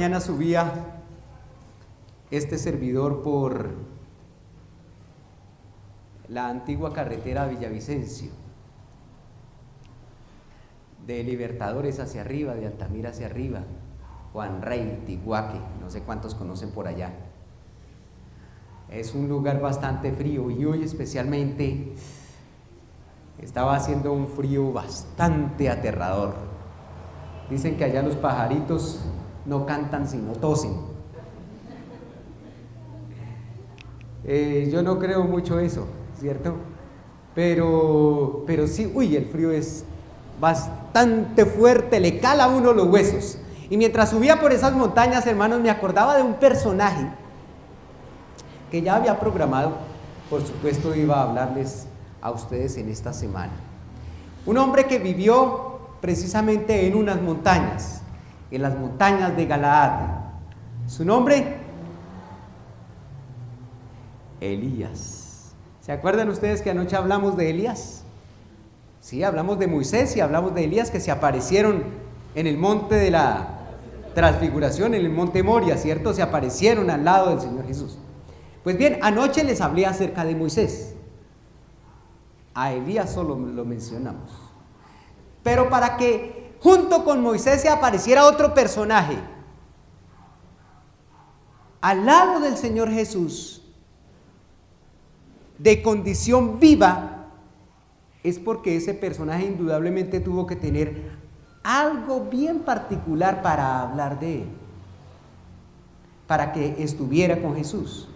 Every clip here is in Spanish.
mañana subía este servidor por la antigua carretera Villavicencio, de Libertadores hacia arriba, de Altamira hacia arriba, Juan Rey, Tiguaque, no sé cuántos conocen por allá. Es un lugar bastante frío y hoy especialmente estaba haciendo un frío bastante aterrador. Dicen que allá los pajaritos no cantan sino tosen. Yo no creo mucho eso, ¿cierto? Pero sí, el frío es bastante fuerte, le cala a uno los huesos. Y mientras subía por esas montañas, hermanos, me acordaba de un personaje que ya había programado, por supuesto iba a hablarles a ustedes en esta semana. Un hombre que vivió precisamente en unas montañas, en las montañas de Galaad. Su nombre, Elías. ¿Se acuerdan ustedes que anoche hablamos de Elías? Sí, hablamos de Moisés y hablamos de Elías que se aparecieron en el monte de la transfiguración, en el monte Moria, ¿cierto? Se aparecieron al lado del Señor Jesús. Pues bien, anoche les hablé acerca de Moisés. A Elías solo lo mencionamos. Pero para que junto con Moisés se apareciera otro personaje al lado del Señor Jesús, de condición viva, es porque ese personaje indudablemente tuvo que tener algo bien particular para hablar de él, para que estuviera con Jesús.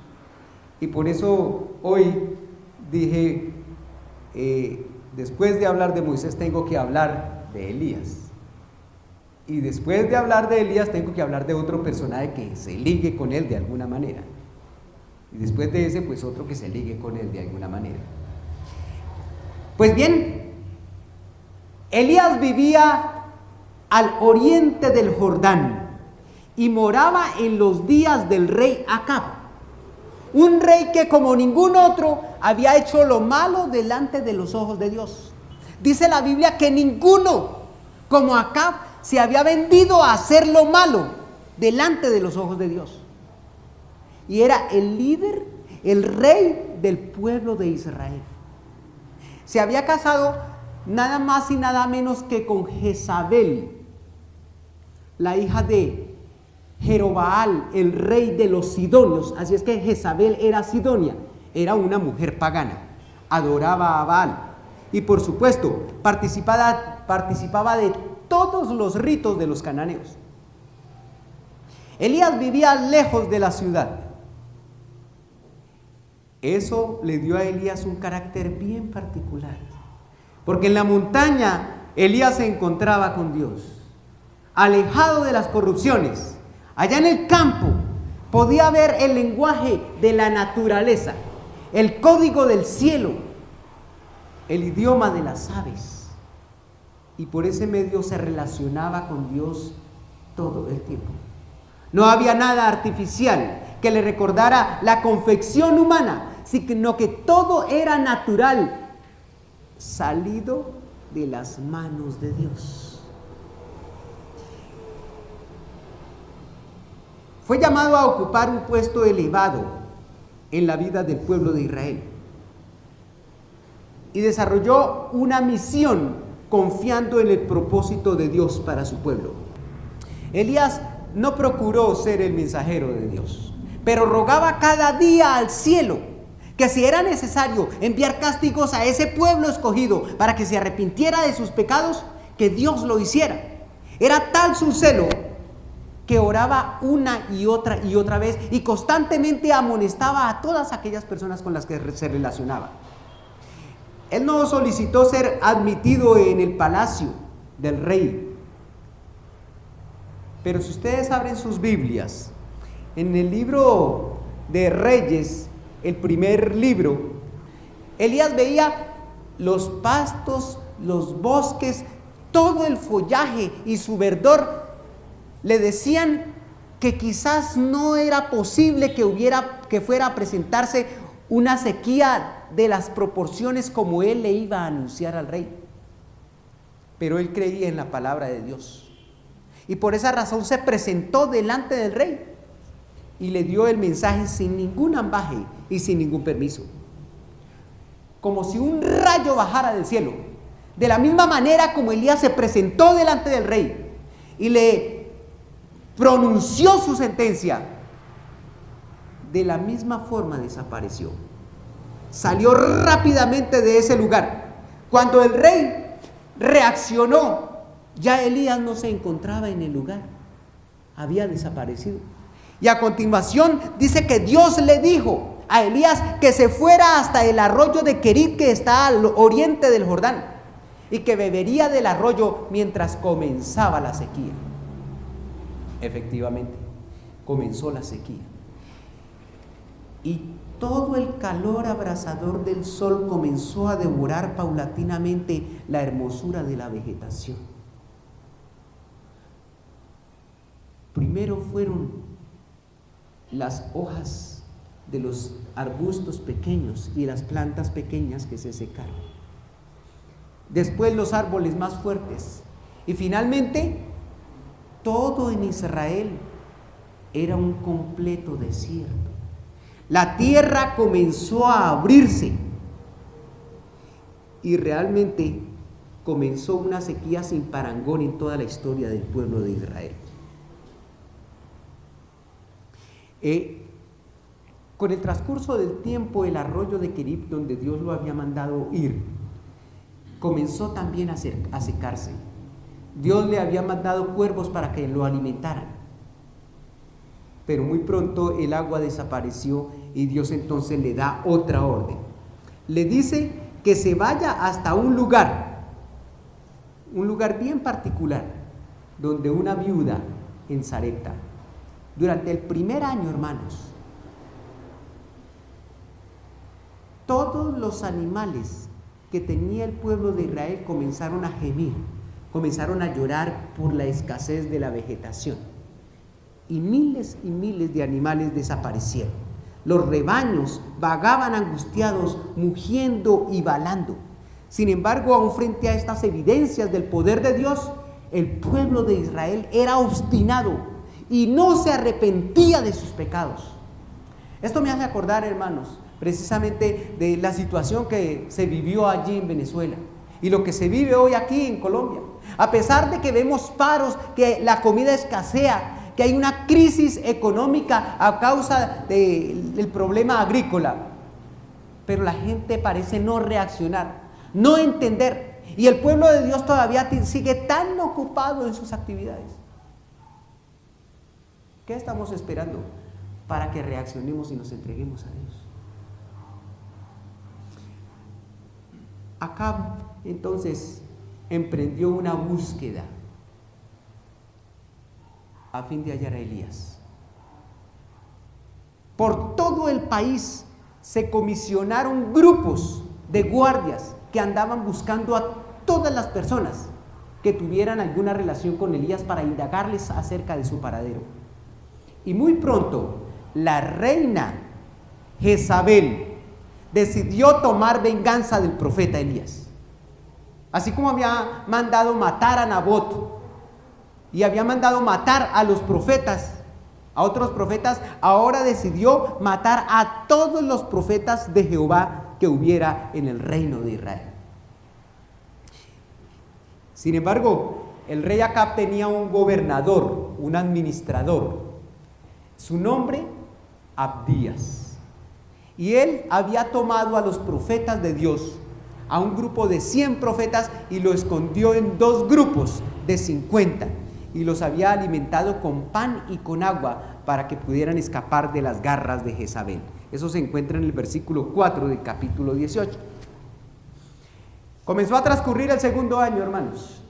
Y por eso hoy dije, después de hablar de Moisés tengo que hablar de Elías. Y después de hablar de Elías tengo que hablar de otro personaje que se ligue con él de alguna manera. Y después de ese, pues otro que se ligue con él de alguna manera. Pues bien, Elías vivía al oriente del Jordán y moraba en los días del rey Acab, un rey que como ningún otro había hecho lo malo delante de los ojos de Dios. Dice la Biblia que ninguno como Acab se había vendido a hacer lo malo delante de los ojos de Dios. Y era el líder, el rey del pueblo de Israel. Se había casado nada más y nada menos que con Jezabel, la hija de Jerobaal, el rey de los sidonios. Así es que Jezabel era sidonia, era una mujer pagana, adoraba a Baal y por supuesto participaba de todos los ritos de los cananeos. Elías vivía lejos de la ciudad. Eso le dio a Elías un carácter bien particular, porque en la montaña Elías se encontraba con Dios, alejado de las corrupciones. Allá en el campo podía ver el lenguaje de la naturaleza, el código del cielo, el idioma de las aves, y por ese medio se relacionaba con Dios todo el tiempo. No había nada artificial que le recordara la confección humana, sino que todo era natural, salido de las manos de Dios. Fue llamado a ocupar un puesto elevado en la vida del pueblo de Israel y desarrolló una misión confiando en el propósito de Dios para su pueblo. Elías no procuró ser el mensajero de Dios, pero rogaba cada día al cielo que si era necesario enviar castigos a ese pueblo escogido para que se arrepintiera de sus pecados, que Dios lo hiciera. Era tal su celo que oraba una y otra vez y constantemente amonestaba a todas aquellas personas con las que se relacionaba. Él no solicitó ser admitido en el palacio del rey. Pero si ustedes abren sus Biblias, en el libro de Reyes, el primer libro, Elías veía los pastos, los bosques, todo el follaje y su verdor. Le decían que quizás no era posible que fuera a presentarse una sequía de las proporciones como él le iba a anunciar al rey. Pero él creía en la palabra de Dios. Y por esa razón se presentó delante del rey y le dio el mensaje sin ningún ambaje y sin ningún permiso. Como si un rayo bajara del cielo. De la misma manera como Elías se presentó delante del rey y le pronunció su sentencia, de la misma forma desapareció. Salió rápidamente de ese lugar. Cuando el rey reaccionó, ya Elías no se encontraba en el lugar, había desaparecido. Y a continuación dice que Dios le dijo a Elías que se fuera hasta el arroyo de Querit, que está al oriente del Jordán, y que bebería del arroyo mientras comenzaba la sequía. Efectivamente, comenzó la sequía. Y todo el calor abrasador del sol comenzó a devorar paulatinamente la hermosura de la vegetación. Primero fueron las hojas de los arbustos pequeños y las plantas pequeñas que se secaron. Después los árboles más fuertes. Y finalmente, todo en Israel era un completo desierto. La tierra comenzó a abrirse y realmente comenzó una sequía sin parangón en toda la historia del pueblo de Israel. Con el transcurso del tiempo, el arroyo de Querit, donde Dios lo había mandado ir, comenzó también a secarse. Dios le había mandado cuervos para que lo alimentaran. Pero muy pronto el agua desapareció y Dios entonces le da otra orden. Le dice que se vaya hasta un lugar bien particular, donde una viuda en Sarepta. Durante el primer año, hermanos, todos los animales que tenía el pueblo de Israel comenzaron a gemir, comenzaron a llorar por la escasez de la vegetación. Y miles de animales desaparecieron. Los rebaños vagaban angustiados, mugiendo y balando. Sin embargo, aún frente a estas evidencias del poder de Dios, el pueblo de Israel era obstinado y no se arrepentía de sus pecados. Esto me hace acordar, hermanos, precisamente de la situación que se vivió allí en Venezuela y lo que se vive hoy aquí en Colombia. A pesar de que vemos paros, que la comida escasea, que hay una crisis económica a causa del problema agrícola, pero la gente parece no reaccionar, no entender, y el pueblo de Dios todavía sigue tan ocupado en sus actividades. ¿Qué estamos esperando para que reaccionemos y nos entreguemos a Dios? Acab entonces emprendió una búsqueda a fin de hallar a Elías. Por todo el país se comisionaron grupos de guardias que andaban buscando a todas las personas que tuvieran alguna relación con Elías para indagarles acerca de su paradero. Y muy pronto la reina Jezabel decidió tomar venganza del profeta Elías. Así como había mandado matar a Nabot y había mandado matar a los profetas, a otros profetas, ahora decidió matar a todos los profetas de Jehová que hubiera en el reino de Israel. Sin embargo, el rey Acab tenía un gobernador, un administrador. Su nombre, Abdías. Y él había tomado a los profetas de Dios, a un grupo de 100 profetas, y lo escondió en 2 grupos de 50. Y los había alimentado con pan y con agua para que pudieran escapar de las garras de Jezabel. Eso se encuentra en el versículo 4 del capítulo 18. Comenzó a transcurrir el segundo año, hermanos.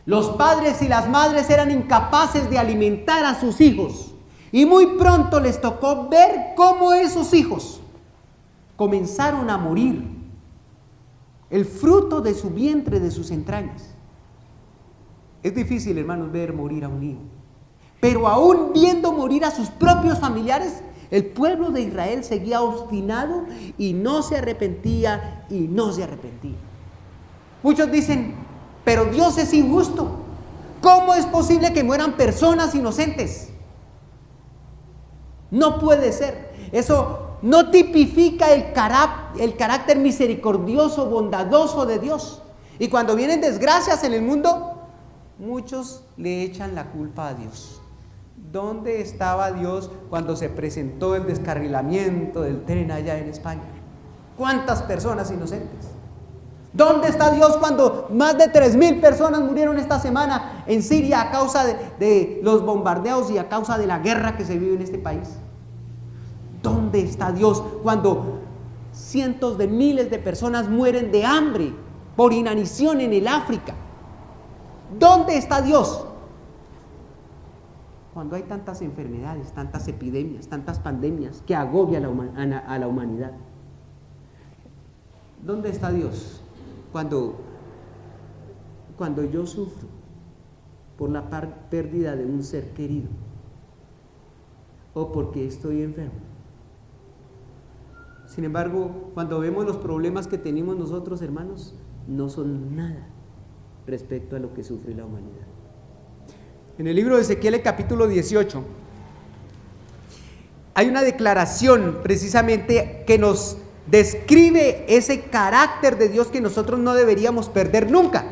Los padres y las madres eran incapaces de alimentar a sus hijos. Y muy pronto les tocó ver cómo esos hijos comenzaron a morir. El fruto de su vientre, de sus entrañas. Es difícil, hermanos, ver morir a un hijo. Pero aún viendo morir a sus propios familiares, el pueblo de Israel seguía obstinado y no se arrepentía y no se arrepentía. Muchos dicen, pero Dios es injusto. ¿Cómo es posible que mueran personas inocentes? No puede ser. Eso no tipifica el carácter misericordioso, bondadoso de Dios. Y cuando vienen desgracias en el mundo, muchos le echan la culpa a Dios. ¿Dónde estaba Dios cuando se presentó el descarrilamiento del tren allá en España? ¿Cuántas personas inocentes? ¿Dónde está Dios cuando más de 3.000 personas murieron esta semana en Siria a causa de los bombardeos y a causa de la guerra que se vive en este país? ¿Dónde está Dios cuando cientos de miles de personas mueren de hambre por inanición en el África? ¿Dónde está Dios cuando hay tantas enfermedades, tantas epidemias, tantas pandemias que agobian a la humanidad? ¿Dónde está Dios cuando yo sufro por la pérdida de un ser querido o porque estoy enfermo? Sin embargo, cuando vemos los problemas que tenemos nosotros, hermanos, no son nada respecto a lo que sufre la humanidad. En el libro de Ezequiel, capítulo 18, hay una declaración precisamente que nos describe ese carácter de Dios que nosotros no deberíamos perder nunca.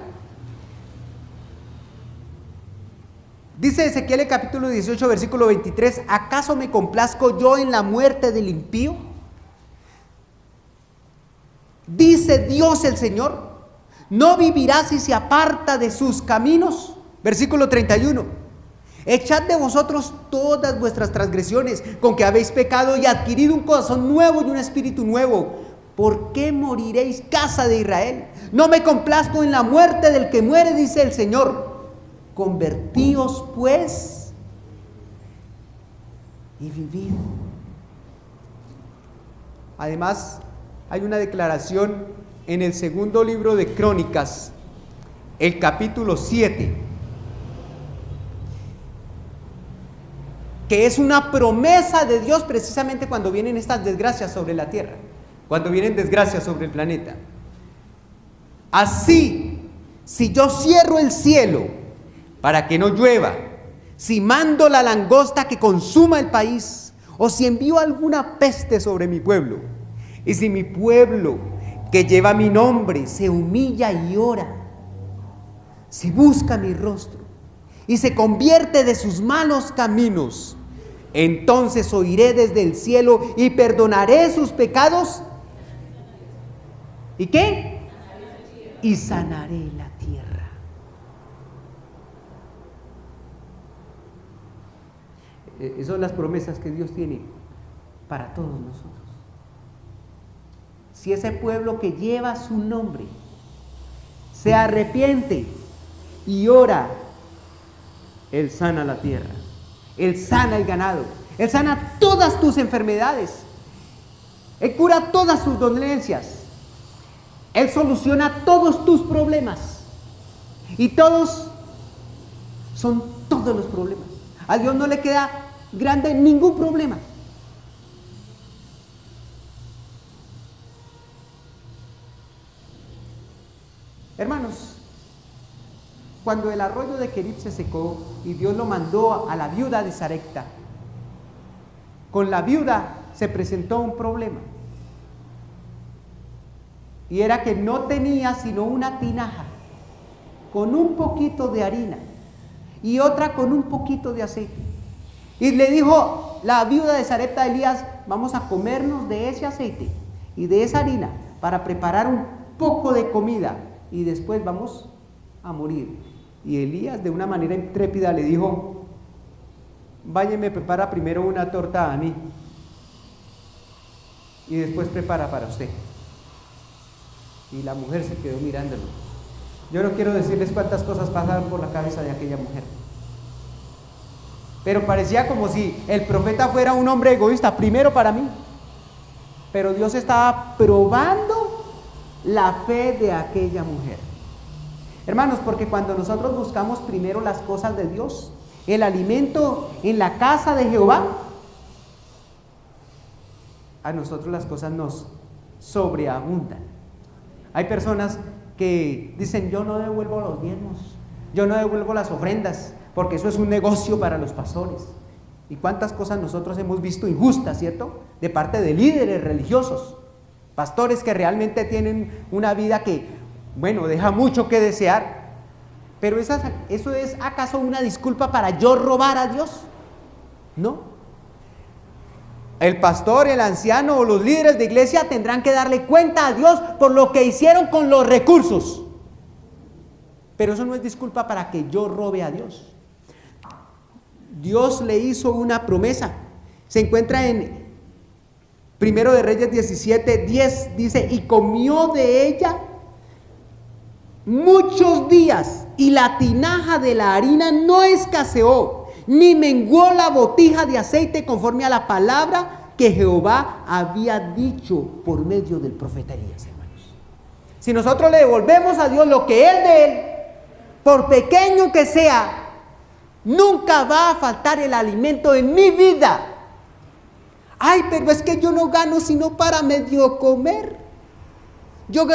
Dice Ezequiel capítulo 18, versículo 23, ¿acaso me complazco yo en la muerte del impío? Dice Dios el Señor, ¿no vivirá si se aparta de sus caminos? Versículo 31, echad de vosotros todas vuestras transgresiones con que habéis pecado y adquirido un corazón nuevo y un espíritu nuevo. ¿Por qué moriréis, casa de Israel? No me complazco en la muerte del que muere, dice el Señor. Convertíos pues y vivid. Además, hay una declaración en el segundo libro de Crónicas, el capítulo 7, que es una promesa de Dios precisamente cuando vienen estas desgracias sobre la tierra, cuando vienen desgracias sobre el planeta. Así, si yo cierro el cielo para que no llueva, si mando la langosta que consuma el país, o si envío alguna peste sobre mi pueblo, y si mi pueblo que lleva mi nombre se humilla y ora, si busca mi rostro y se convierte de sus malos caminos, entonces oiré desde el cielo y perdonaré sus pecados. ¿Y qué? Y sanaré la tierra. Esas son las promesas que Dios tiene para todos nosotros. Si ese pueblo que lleva su nombre se arrepiente y ora, Él sana la tierra, Él sana el ganado, Él sana todas tus enfermedades, Él cura todas tus dolencias, Él soluciona todos tus problemas, y todos son todos los problemas. A Dios no le queda grande ningún problema. Hermanos, cuando el arroyo de Querib se secó y Dios lo mandó a la viuda de Sarepta, con la viuda se presentó un problema. Y era que no tenía sino una tinaja con un poquito de harina y otra con un poquito de aceite. Y le dijo la viuda de Sarepta a Elías, vamos a comernos de ese aceite y de esa harina para preparar un poco de comida y después vamos a morir. Y Elías, de una manera intrépida, le dijo, vaya y me prepara primero una torta a mí y después prepara para usted. Y la mujer se quedó mirándolo. Yo no quiero decirles cuántas cosas pasaron por la cabeza de aquella mujer, pero parecía como si el profeta fuera un hombre egoísta, primero para mí. Pero Dios estaba probando la fe de aquella mujer. Hermanos, porque cuando nosotros buscamos primero las cosas de Dios, el alimento en la casa de Jehová, a nosotros las cosas nos sobreabundan. Hay personas que dicen, yo no devuelvo los diezmos, yo no devuelvo las ofrendas, porque eso es un negocio para los pastores. Y cuántas cosas nosotros hemos visto injustas, ¿cierto? De parte de líderes religiosos, pastores que realmente tienen una vida que, bueno, deja mucho que desear. Pero ¿eso es acaso una disculpa para yo robar a Dios? No. El pastor, el anciano o los líderes de iglesia tendrán que darle cuenta a Dios por lo que hicieron con los recursos. Pero eso no es disculpa para que yo robe a Dios. Dios le hizo una promesa. Se encuentra en 1 de Reyes 17:10, dice, y comió de ella muchos días, y la tinaja de la harina no escaseó, ni menguó la botija de aceite, conforme a la palabra que Jehová había dicho por medio del profeta Elías, hermanos. Si nosotros le devolvemos a Dios lo que es de Él, por pequeño que sea, nunca va a faltar el alimento en mi vida. Ay, pero es que yo no gano sino para medio comer. Yo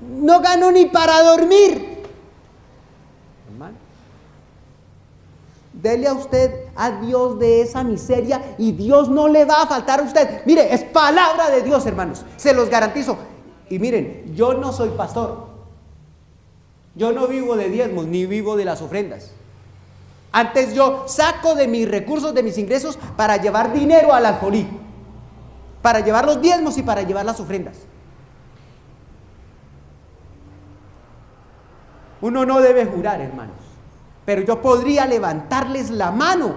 no gano ni para dormir. Hermano, dele a usted a Dios de esa miseria y Dios no le va a faltar a usted. Mire, es palabra de Dios, hermanos, se los garantizo. Y miren, yo no soy pastor. Yo no vivo de diezmos ni vivo de las ofrendas. Antes yo saco de mis recursos, de mis ingresos, para llevar dinero al alfolí, para llevar los diezmos y para llevar las ofrendas. Uno no debe jurar, hermanos, pero yo podría levantarles la mano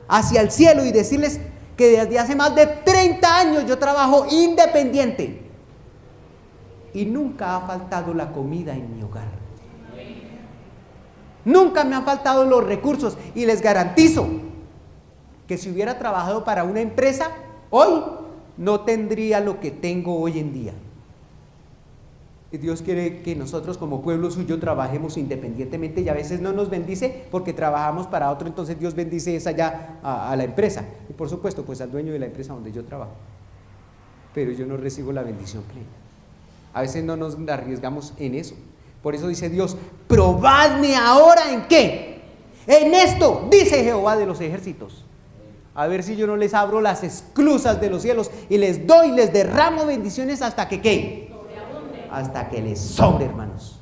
hacia el cielo y decirles que desde hace más de 30 años yo trabajo independiente y nunca ha faltado la comida en mi hogar. Nunca me han faltado los recursos y les garantizo que si hubiera trabajado para una empresa, hoy no tendría lo que tengo hoy en día. Y Dios quiere que nosotros como pueblo suyo trabajemos independientemente y a veces no nos bendice porque trabajamos para otro, entonces Dios bendice esa ya a la empresa y por supuesto pues al dueño de la empresa donde yo trabajo. Pero yo no recibo la bendición plena. A veces no nos arriesgamos en eso. Por eso dice Dios, probadme ahora en qué. En esto, dice Jehová de los ejércitos. A ver si yo no les abro las esclusas de los cielos y les doy, les derramo bendiciones hasta que ¿qué? Hasta que les sobre, hermanos.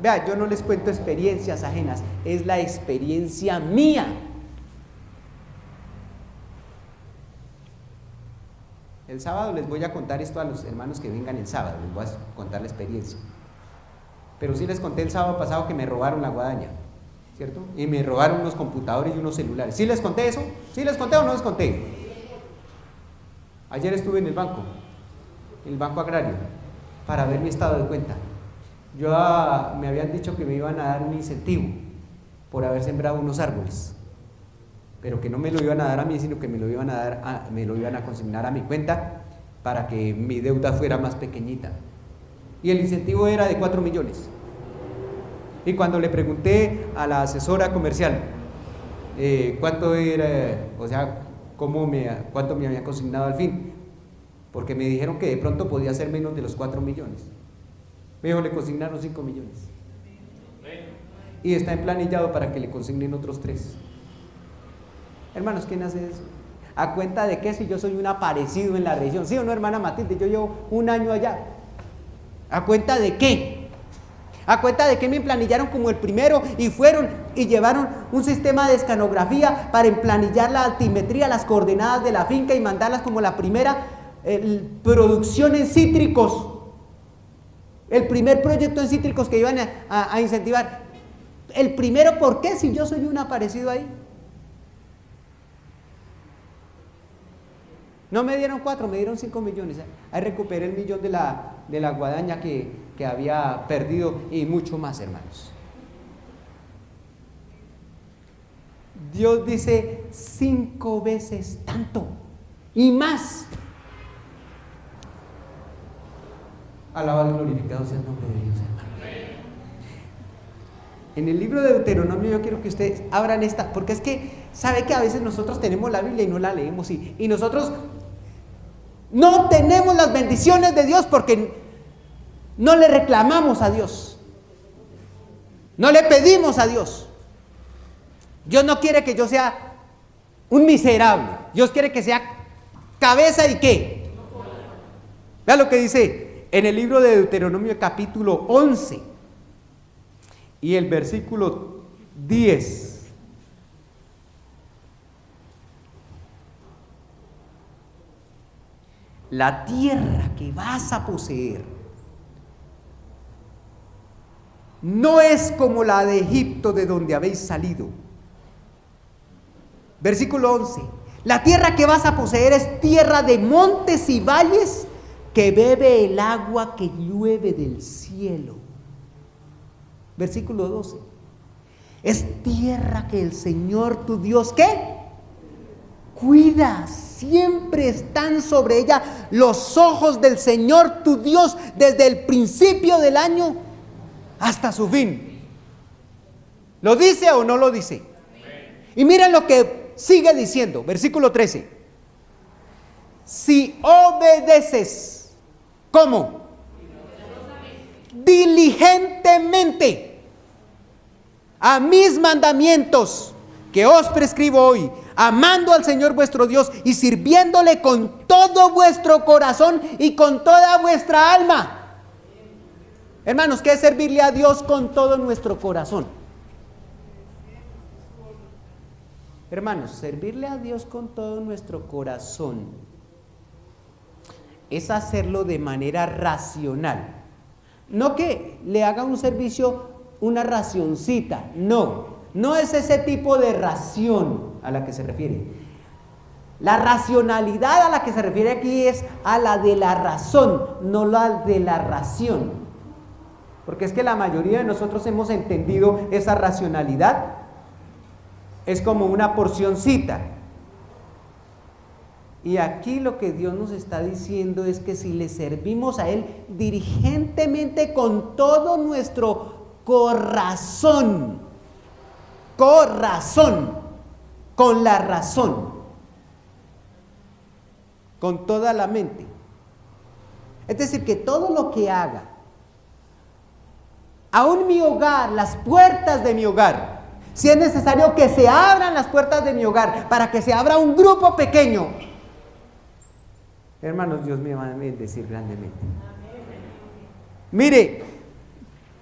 Vea, yo no les cuento experiencias ajenas, es la experiencia mía. El sábado les voy a contar esto a los hermanos que vengan el sábado, les voy a contar la experiencia. Pero sí les conté el sábado pasado que me robaron la guadaña, ¿cierto? Y me robaron unos computadores y unos celulares. ¿Sí les conté eso? ¿Sí les conté o no les conté? Ayer estuve en el banco agrario, para ver mi estado de cuenta. Me habían dicho que me iban a dar un incentivo por haber sembrado unos árboles, pero que no me lo iban a dar a mí, sino que me lo iban a consignar a mi cuenta para que mi deuda fuera más pequeñita. Y el incentivo era de 4 millones. Y cuando le pregunté a la asesora comercial cuánto era, o sea, cuánto me había consignado al fin, porque me dijeron que de pronto podía ser menos de los 4 millones. Me dijo, le consignaron 5 millones. Y está emplanillado para que le consignen otros 3. Hermanos, ¿quién hace eso? ¿A cuenta de qué? Si yo soy un aparecido en la región. ¿Sí o no, hermana Matilde? Yo llevo un año allá. ¿A cuenta de qué? ¿A cuenta de qué me emplanillaron como el primero y fueron y llevaron un sistema de escanografía para emplanillar la altimetría, las coordenadas de la finca y mandarlas como la primera producción en cítricos? El primer proyecto en cítricos que iban a incentivar. El primero, ¿por qué? Si yo soy un aparecido ahí. No me dieron 4, me dieron 5 millones. Ahí recuperé el millón de la guadaña que había perdido y mucho más, hermanos. Dios dice 5 veces tanto y más. Alabado y glorificado sea el nombre de Dios, hermano. En el libro de Deuteronomio yo quiero que ustedes abran esta, porque es que sabe que a veces nosotros tenemos la Biblia y no la leemos y nosotros no tenemos las bendiciones de Dios porque no le reclamamos a Dios. No le pedimos a Dios. Dios no quiere que yo sea un miserable. Dios quiere que sea cabeza y ¿qué? Vea lo que dice en el libro de Deuteronomio capítulo 11 y el versículo 10. La tierra que vas a poseer no es como la de Egipto, de donde habéis salido. Versículo 11. La tierra que vas a poseer es tierra de montes y valles, que bebe el agua que llueve del cielo. Versículo 12. Es tierra que el Señor tu Dios, ¿qué? Cuida. Siempre están sobre ella los ojos del Señor tu Dios, desde el principio del año hasta su fin. ¿Lo dice o no lo dice? Y miren lo que sigue diciendo, versículo 13. Si obedeces, ¿cómo? Diligentemente a mis mandamientos que os prescribo hoy, amando al Señor vuestro Dios y sirviéndole con todo vuestro corazón y con toda vuestra alma. Hermanos, ¿qué es servirle a Dios con todo nuestro corazón? Hermanos, servirle a Dios con todo nuestro corazón es hacerlo de manera racional. No que le haga un servicio, una racioncita, no es ese tipo de ración a la que se refiere. La racionalidad a la que se refiere aquí es a la de la razón, no la de la ración. Porque es que la mayoría de nosotros hemos entendido esa racionalidad es como una porcioncita. Y aquí lo que Dios nos está diciendo es que si le servimos a Él diligentemente con todo nuestro corazón, con la razón, con toda la mente. Es decir, que todo lo que haga, aún mi hogar, las puertas de mi hogar, si es necesario que se abran las puertas de mi hogar para que se abra un grupo pequeño, hermanos, Dios me va a bendecir grandemente. Mire,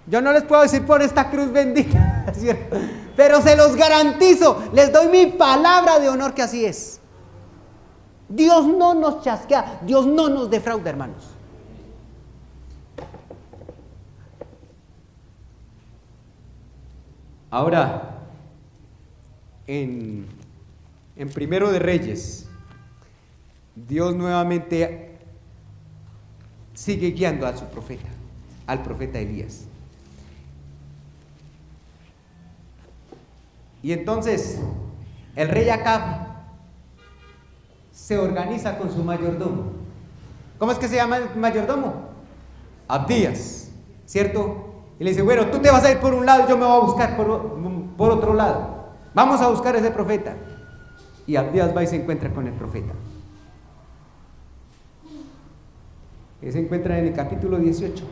yo no les puedo decir por esta cruz bendita, ¿cierto? Pero se los garantizo, les doy mi palabra de honor que así es. Dios no nos chasquea, Dios no nos defrauda, hermanos. Ahora, en Primero de Reyes, Dios nuevamente sigue guiando a su profeta, al profeta Elías. Y entonces el rey Acab se organiza con su mayordomo. ¿Cómo es que se llama el mayordomo? Abdías, ¿cierto? Y le dice, bueno, tú te vas a ir por un lado y yo me voy a buscar por otro lado. Vamos a buscar a ese profeta. Y Abdías va y se encuentra con el profeta. Y se encuentra en el capítulo 18.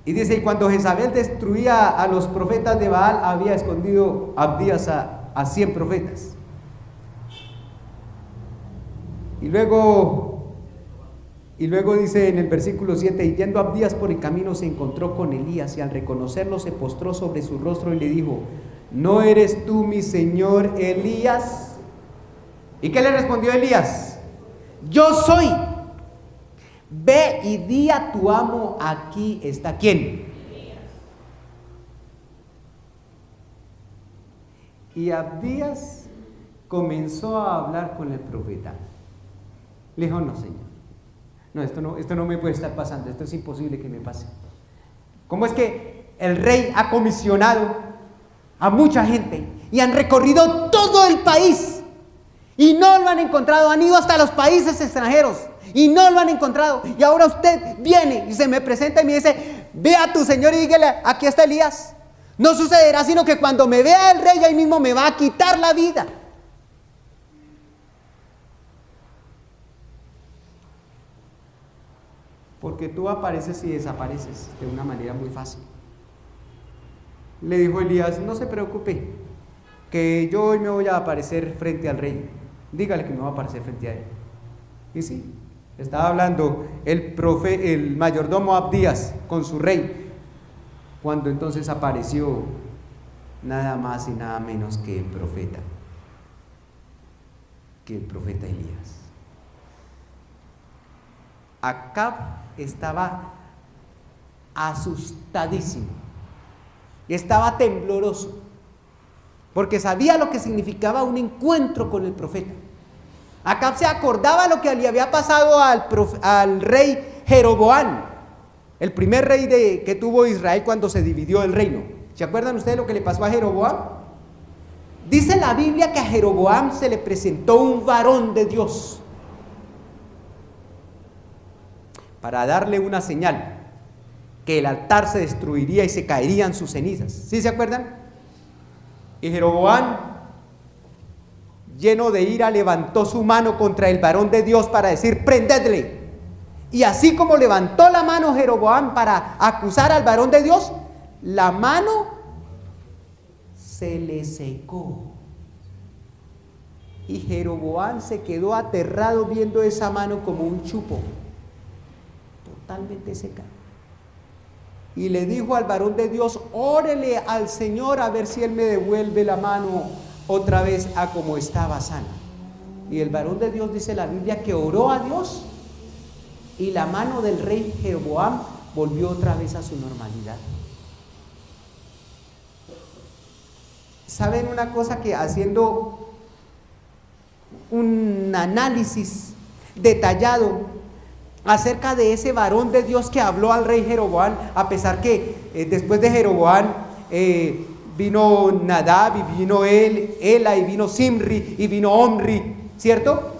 Y dice, y cuando Jezabel destruía a los profetas de Baal, había escondido Abdías a 100 profetas. Y luego dice en el versículo 7, y yendo Abdías por el camino se encontró con Elías, y al reconocerlo se postró sobre su rostro y le dijo, ¿no eres tú mi señor Elías? ¿Y qué le respondió Elías? Yo soy. Ve y di a tu amo, aquí está. ¿Quién? Y Abdías comenzó a hablar con el profeta. Le dijo, no, señor, no, esto no me puede estar pasando, esto es imposible que me pase. ¿Cómo es que el rey ha comisionado a mucha gente y han recorrido todo el país y no lo han encontrado? Han ido hasta los países extranjeros y no lo han encontrado, y ahora usted viene y se me presenta y me dice, ve a tu señor y dígale, aquí está Elías. No sucederá sino que cuando me vea el rey ahí mismo me va a quitar la vida. ¿Por porque tú apareces y desapareces de una manera muy fácil. Le dijo Elías: no se preocupe, que yo hoy me voy a aparecer frente al rey, dígale que me voy a aparecer frente a él. Y sí, estaba hablando el mayordomo Abdías con su rey, cuando entonces apareció nada más y nada menos que el profeta Elías. Acab estaba asustadísimo, estaba tembloroso, porque sabía lo que significaba un encuentro con el profeta. Acab se acordaba lo que le había pasado al rey Jeroboam, el primer rey que tuvo Israel cuando se dividió el reino. ¿Se acuerdan ustedes lo que le pasó a Jeroboam? Dice la Biblia que a Jeroboam se le presentó un varón de Dios para darle una señal, que el altar se destruiría y se caerían sus cenizas. ¿Sí se acuerdan? Y Jeroboam, lleno de ira, levantó su mano contra el varón de Dios para decir: prendedle. Y así como levantó la mano Jeroboam para acusar al varón de Dios, la mano se le secó. Y Jeroboam se quedó aterrado viendo esa mano como un chupo, totalmente seca. Y le dijo al varón de Dios: órele al Señor a ver si Él me devuelve la mano otra vez a como estaba sana. Y el varón de Dios, dice la Biblia, que oró a Dios, y la mano del rey Jeroboam volvió otra vez a su normalidad. ¿Saben una cosa? Que haciendo un análisis detallado acerca de ese varón de Dios que habló al rey Jeroboam, a pesar que después de Jeroboam vino Nadab, y vino Ela, y vino Simri, y vino Omri, ¿cierto?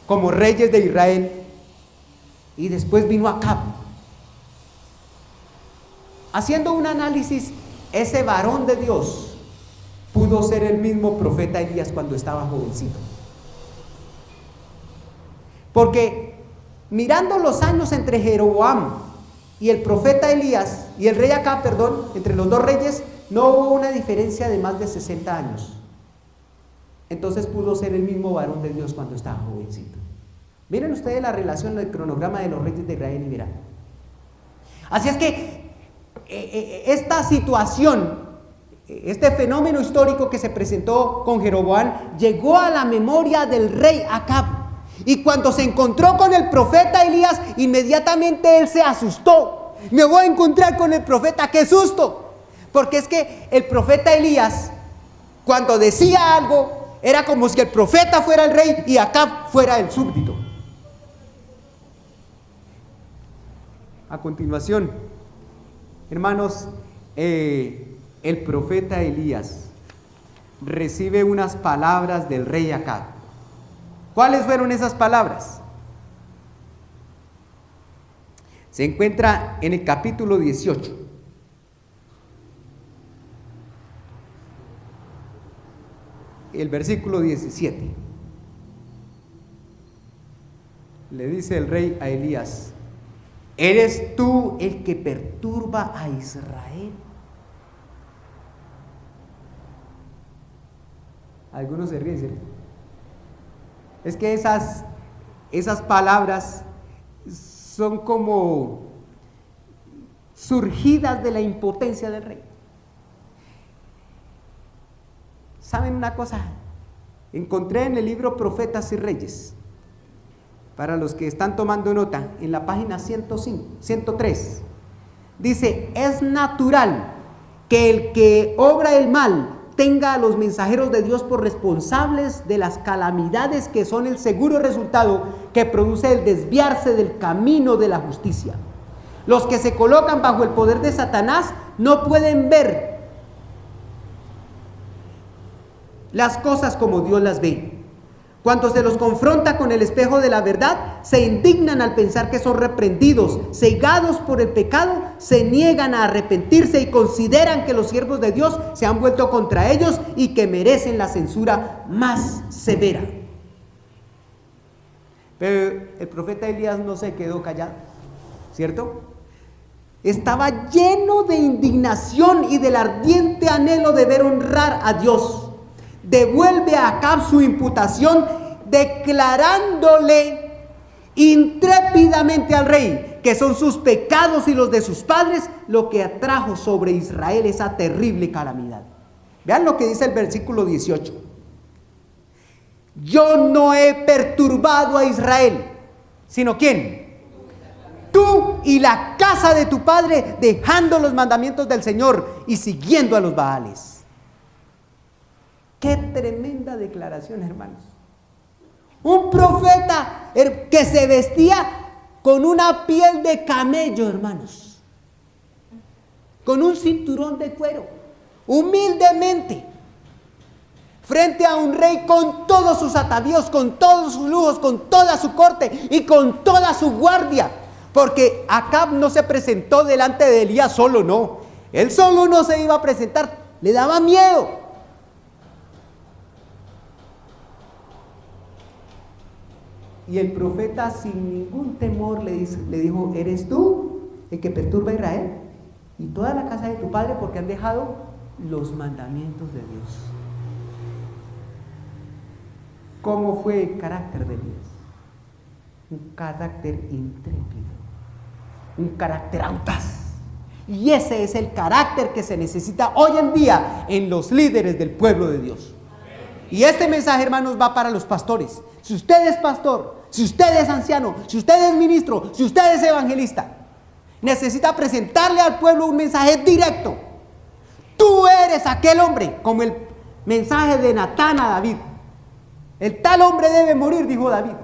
Como reyes de Israel. Y después vino Acab. Haciendo un análisis, ese varón de Dios pudo ser el mismo profeta Elías cuando estaba jovencito. Porque mirando los años entre Jeroboam y el profeta Elías, y el rey Acab, perdón, entre los dos reyes, no hubo una diferencia de más de 60 años. Entonces pudo ser el mismo varón de Dios cuando estaba jovencito. Miren ustedes la relación del cronograma de los reyes de Israel y verán. Así es que esta situación, este fenómeno histórico que se presentó con Jeroboam, llegó a la memoria del rey Acab. Y cuando se encontró con el profeta Elías, inmediatamente él se asustó. Me voy a encontrar con el profeta, ¡qué susto! Porque es que el profeta Elías, cuando decía algo, era como si el profeta fuera el rey y Acab fuera el súbdito. A continuación, hermanos, el profeta Elías recibe unas palabras del rey Acab. ¿Cuáles fueron esas palabras? Se encuentra en el capítulo 18. El versículo 17. Le dice el rey a Elías: ¿eres tú el que perturba a Israel? Algunos se ríen, ¿cierto? Es que esas palabras son como surgidas de la impotencia del rey. ¿Saben una cosa? Encontré en el libro Profetas y Reyes, para los que están tomando nota, en la página 103, dice: es natural que el que obra el mal tenga a los mensajeros de Dios por responsables de las calamidades que son el seguro resultado que produce el desviarse del camino de la justicia. Los que se colocan bajo el poder de Satanás no pueden ver las cosas como Dios las ve. Cuando se los confronta con el espejo de la verdad, se indignan al pensar que son reprendidos, cegados por el pecado, se niegan a arrepentirse y consideran que los siervos de Dios se han vuelto contra ellos y que merecen la censura más severa. Pero el profeta Elías no se quedó callado, ¿cierto? Estaba lleno de indignación y del ardiente anhelo de ver honrar a Dios. Devuelve a Acab su imputación, declarándole intrépidamente al rey que son sus pecados y los de sus padres lo que atrajo sobre Israel esa terrible calamidad. Vean lo que dice el versículo 18. Yo no he perturbado a Israel, sino ¿quién? Tú y la casa de tu padre, dejando los mandamientos del Señor y siguiendo a los Baales. Qué tremenda declaración, hermanos. Un profeta que se vestía con una piel de camello, hermanos, con un cinturón de cuero, humildemente, frente a un rey con todos sus atavíos, con todos sus lujos, con toda su corte y con toda su guardia. Porque Acab no se presentó delante de Elías solo, no. Él solo no se iba a presentar, le daba miedo. Y el profeta sin ningún temor le dijo, ¿eres tú el que perturba a Israel y toda la casa de tu padre porque han dejado los mandamientos de Dios? ¿Cómo fue el carácter de Elías? Un carácter intrépido, un carácter audaz. Y ese es el carácter que se necesita hoy en día en los líderes del pueblo de Dios. Y este mensaje, hermanos, va para los pastores. Si usted es pastor, si usted es anciano, si usted es ministro, si usted es evangelista, necesita presentarle al pueblo un mensaje directo. Tú eres aquel hombre, como el mensaje de Natán a David. El tal hombre debe morir, dijo David.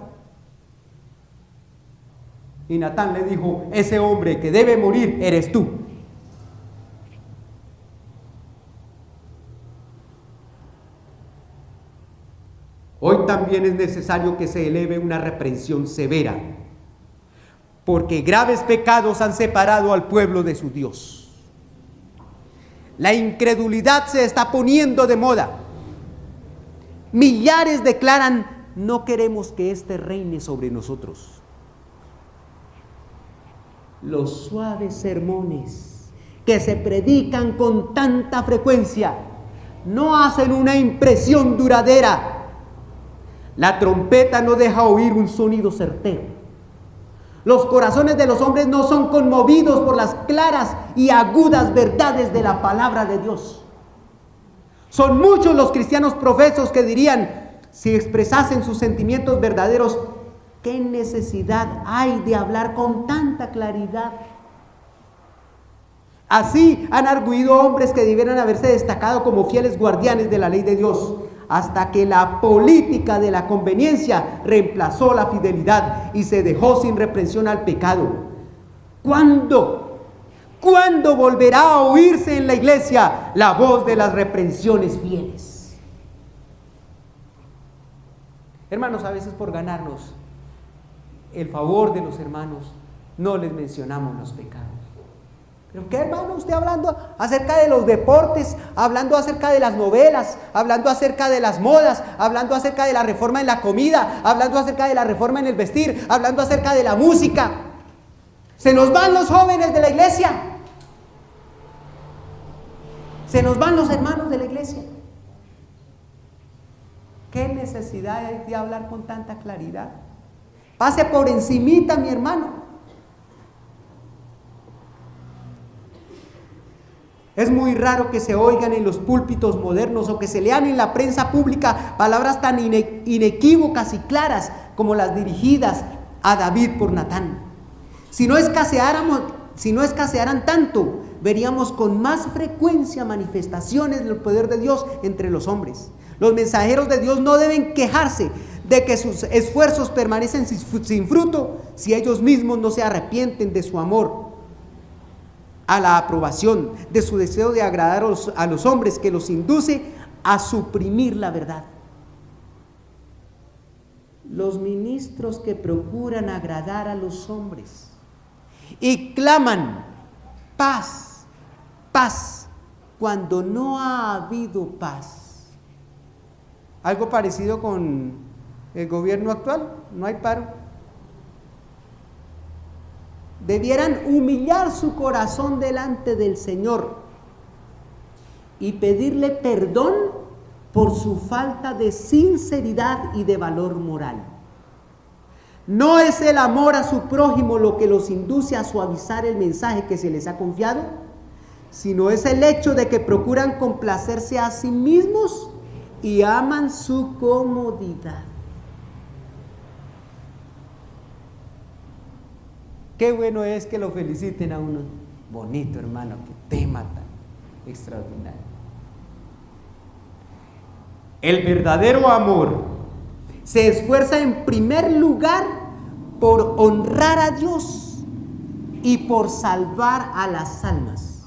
Y Natán le dijo, ese hombre que debe morir eres tú. Hoy también es necesario que se eleve una reprensión severa, porque graves pecados han separado al pueblo de su Dios. La incredulidad se está poniendo de moda. Millares declaran, no queremos que éste reine sobre nosotros. Los suaves sermones que se predican con tanta frecuencia no hacen una impresión duradera. La trompeta no deja oír un sonido certero. Los corazones de los hombres no son conmovidos por las claras y agudas verdades de la palabra de Dios. Son muchos los cristianos profesos que dirían, si expresasen sus sentimientos verdaderos, ¿qué necesidad hay de hablar con tanta claridad? Así han arguido hombres que debieran haberse destacado como fieles guardianes de la ley de Dios, hasta que la política de la conveniencia reemplazó la fidelidad y se dejó sin reprensión al pecado. ¿Cuándo volverá a oírse en la iglesia la voz de las reprensiones fieles? Hermanos, a veces por ganarnos el favor de los hermanos, no les mencionamos los pecados. ¿Pero qué, hermano? Usted hablando acerca de los deportes, hablando acerca de las novelas, hablando acerca de las modas, hablando acerca de la reforma en la comida, hablando acerca de la reforma en el vestir, hablando acerca de la música. Se nos van los jóvenes de la iglesia. Se nos van los hermanos de la iglesia. ¿Qué necesidad hay de hablar con tanta claridad? Pase por encimita, mi hermano. Es muy raro que se oigan en los púlpitos modernos o que se lean en la prensa pública palabras tan inequívocas y claras como las dirigidas a David por Natán. Si no escasearan tanto, veríamos con más frecuencia manifestaciones del poder de Dios entre los hombres. Los mensajeros de Dios no deben quejarse de que sus esfuerzos permanecen sin fruto si ellos mismos no se arrepienten de su amor a la aprobación, de su deseo de agradar a los hombres que los induce a suprimir la verdad. Los ministros que procuran agradar a los hombres y claman paz, paz, cuando no ha habido paz. Algo parecido con el gobierno actual, no hay paro. debieran humillar su corazón delante del Señor y pedirle perdón por su falta de sinceridad y de valor moral. ¿No es el amor a su prójimo lo que los induce a suavizar el mensaje que se les ha confiado? Sino es el hecho de que procuran complacerse a sí mismos y aman su comodidad. Qué bueno es que lo feliciten a uno. Bonito, hermano, qué tema tan extraordinario. El verdadero amor se esfuerza en primer lugar por honrar a Dios y por salvar a las almas.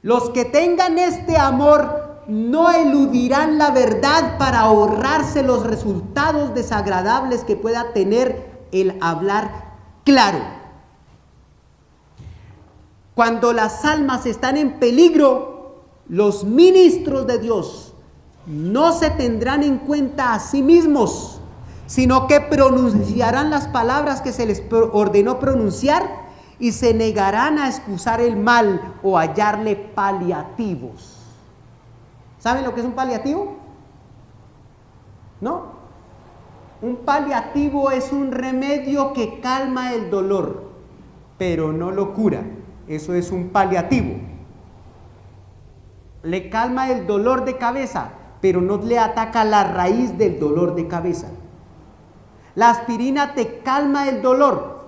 Los que tengan este amor no eludirán la verdad para ahorrarse los resultados desagradables que pueda tener el hablar claro. Cuando las almas están en peligro, los ministros de Dios no se tendrán en cuenta a sí mismos, sino que pronunciarán las palabras que se les ordenó pronunciar y se negarán a excusar el mal o hallarle paliativos. ¿Saben lo que es un paliativo? ¿No? Un paliativo es un remedio que calma el dolor, pero no lo cura. Eso es un paliativo. Le calma el dolor de cabeza, pero no le ataca la raíz del dolor de cabeza. La aspirina te calma el dolor,